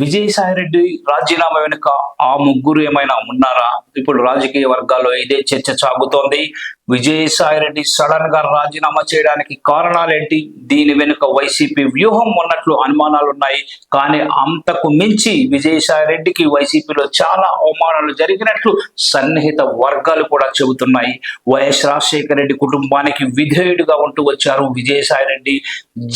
విజయసాయిరెడ్డి రాజీనామా వెనుక ఆ ముగ్గురు ఏమైనా ఉన్నారా? ఇప్పుడు రాజకీయ వర్గాల్లో ఇదే చర్చ సాగుతోంది. విజయసాయిరెడ్డి సడన్ గా రాజీనామా చేయడానికి కారణాలేంటి? దీని వెనుక వైసీపీ వ్యూహం ఉన్నట్లు అనుమానాలున్నాయి. కానీ అంతకు మించి విజయసాయిరెడ్డికి వైసీపీలో చాలా అవమానాలు జరిగినట్లు సన్నిహిత వర్గాలు కూడా చెబుతున్నాయి. వైఎస్ రాజశేఖర రెడ్డి కుటుంబానికి విధేయుడిగా ఉంటూ వచ్చారు విజయసాయిరెడ్డి.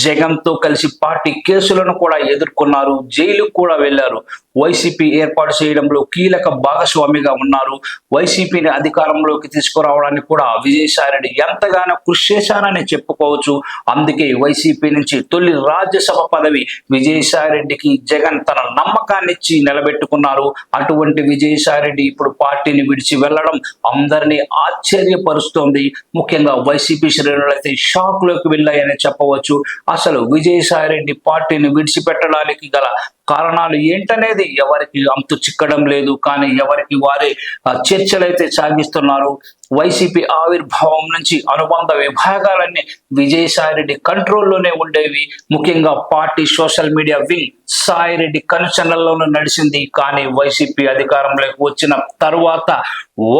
జగన్ తో కలిసి పార్టీ కేసులను కూడా ఎదుర్కొన్నారు, జైలుకు కూడా వెళ్లారు. వైసీపీ ఏర్పాటు చేయడంలో కీలక భాగస్వామిగా ఉన్నారు. వైసీపీని అధికారంలోకి తీసుకురావడానికి కూడా విజయసాయిరెడ్డి ఎంతగానో కృషి చేశారని చెప్పుకోవచ్చు. అందుకే వైసీపీ నుంచి తొలి రాజ్యసభ పదవి విజయసాయిరెడ్డికి జగన్ తన నమ్మకాన్ని ఇచ్చి నిలబెట్టుకున్నారు. అటువంటి విజయసాయిరెడ్డి ఇప్పుడు పార్టీని విడిచి వెళ్లడం అందరినీ ఆశ్చర్యపరుస్తోంది. ముఖ్యంగా వైసీపీ శ్రేణులైతే షాక్ లోకి వెళ్ళాయని చెప్పవచ్చు. అసలు విజయసాయిరెడ్డి పార్టీని విడిచిపెట్టడానికి గల కారణాలు ఏంటనేది ఎవరికి అంతు చిక్కడం లేదు. కానీ ఎవరికి వారే చర్చలైతే సాగిస్తున్నారు. వైసీపీ ఆవిర్భావం నుంచి అనుబంధ విభాగాలన్నీ విజయసాయిరెడ్డి కంట్రోల్లోనే ఉండేవి. ముఖ్యంగా party social media wing Sai Reddy కనుచన్నల్లోనూ నడిచింది. కానీ వైసీపీ అధికారంలోకి వచ్చిన తరువాత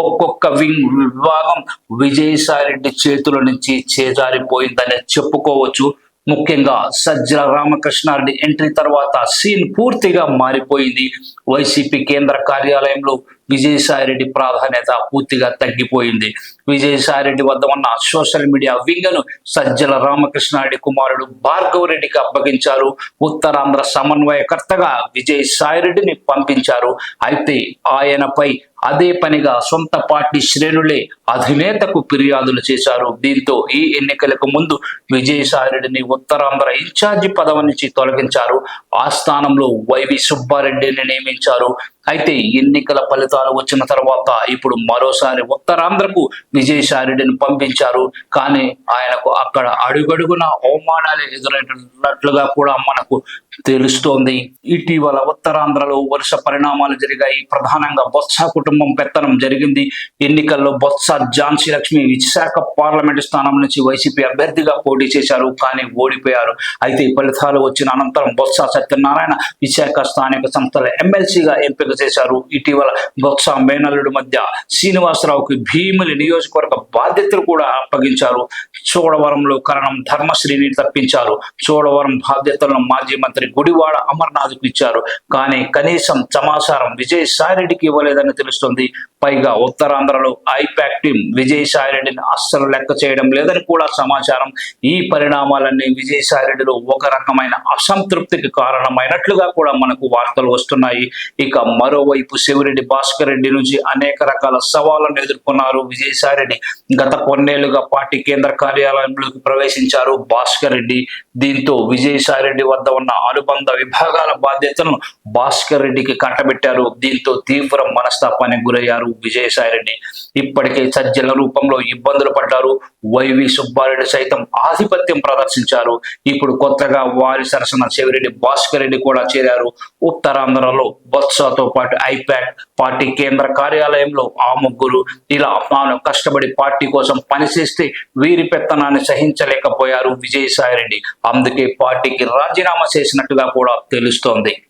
ఒక్కొక్క వింగ్ విభాగం విజయసాయిరెడ్డి చేతుల నుంచి చేజారిపోయిందని చెప్పుకోవచ్చు. ముఖ్యంగా సజ్జల రామకృష్ణారెడ్డి ఎంట్రీ తర్వాత సీన్ పూర్తిగా మారిపోయింది. వైసీపీ కేంద్ర కార్యాలయంలో విజయసాయిరెడ్డి ప్రాధాన్యత పూర్తిగా తగ్గిపోయింది. విజయసాయిరెడ్డి వద్ద ఉన్న సోషల్ మీడియా వింగను సజ్జల రామకృష్ణారెడ్డి కుమారుడు భార్గవ్ రెడ్డికి అప్పగించారు. ఉత్తరాంధ్ర సమన్వయకర్తగా విజయసాయిరెడ్డిని పంపించారు. అయితే ఆయనపై అదే పనిగా సొంత పార్టీ శ్రేణులే అధినేతకు ఫిర్యాదులు చేశారు. దీంతో ఈ ఎన్నికలకు ముందు విజయసాయిరెడ్డిని ఉత్తరాంధ్ర ఇన్ఛార్జి పదవి నుంచి తొలగించారు. ఆ స్థానంలో వైవి సుబ్బారెడ్డిని నియమించారు. అయితే ఎన్నికల ఫలితాలు వచ్చిన తర్వాత ఇప్పుడు మరోసారి ఉత్తరాంధ్రకు విజయసాయిరెడ్డిని పంపించారు. కానీ ఆయనకు అక్కడ అడుగడుగున అవమానాలు ఎదురైనట్లుగా కూడా మనకు తెలుస్తోంది. ఇటీవల ఉత్తరాంధ్రలో వరుస పరిణామాలు జరిగాయి. ప్రధానంగా బొత్స కుటుంబం పెత్తనం జరిగింది. ఎన్నికల్లో బొత్స ఝాన్సీ లక్ష్మి విశాఖ పార్లమెంటు స్థానం నుంచి వైసీపీ అభ్యర్థిగా పోటీ చేశారు. కానీ ఓడిపోయారు. అయితే ఫలితాలు వచ్చిన అనంతరం బొత్స సత్యనారాయణ విశాఖ స్థానిక సంస్థల ఎమ్మెల్సీగా ఎంపిక చేశారు. ఇటీవల బొత్స మేనల్లుడి మధ్య శ్రీనివాసరావుకి భీమిలి నియోజకవర్గ బాధ్యతలు కూడా అప్పగించారు. చోడవరంలో కరణం ధర్మశ్రీని తప్పించారు. చోడవరం బాధ్యతలను మాజీ మంత్రి గుడివాడ అమర్నాథ్కు ఇచ్చారు. కానీ కనీసం సమాచారం విజయసాయిరెడ్డికి ఇవ్వలేదని తెలుస్తుంది. పైగా ఉత్తరాంధ్రలో ఐపాక్ టీం విజయసాయిరెడ్డిని అస్సలు లెక్క చేయడం లేదని కూడా సమాచారం. ఈ పరిణామాలన్నీ విజయసాయిరెడ్డిలో ఒక రకమైన అసంతృప్తికి కారణమైనట్లుగా కూడా మనకు వార్తలు వస్తున్నాయి. ఇక మరోవైపు శివిరెడ్డి భాస్కర్ రెడ్డి నుంచి అనేక రకాల సవాళ్లను ఎదుర్కొన్నారు విజయసాయిరెడ్డి. గత కొన్నేళ్లుగా పార్టీ కేంద్ర కార్యాలయంలోకి ప్రవేశించారు భాస్కర్ రెడ్డి. దీంతో విజయసాయిరెడ్డి వద్ద ఉన్న అనుబంధ విభాగాల బాధ్యతలను భాస్కర్ రెడ్డికి కట్టబెట్టారు. దీంతో తీవ్ర మనస్తాపానికి గురయ్యారు విజయసాయిరెడ్డి. ఇప్పటికే సజ్జల రూపంలో ఇబ్బందులు పడ్డారు. వైవి సుబ్బారెడ్డి సైతం ఆధిపత్యం ప్రదర్శించారు. ఇప్పుడు కొత్తగా వారి సరసన శివిరెడ్డి భాస్కర్ రెడ్డి కూడా చేరారు. ఉత్తరాంధ్రలో బొత్సతో పాటు ఐపాక్ పార్టీ కేంద్ర కార్యాలయంలో ఆ ముగ్గురు ఇలా తాను కష్టపడి పార్టీ కోసం పనిచేస్తే వీరి పెత్తనాన్ని సహించలేకపోయారు విజయసాయిరెడ్డి. అందుకే పార్టీకి రాజీనామా చేసినట్టుగా కూడా తెలుస్తోంది.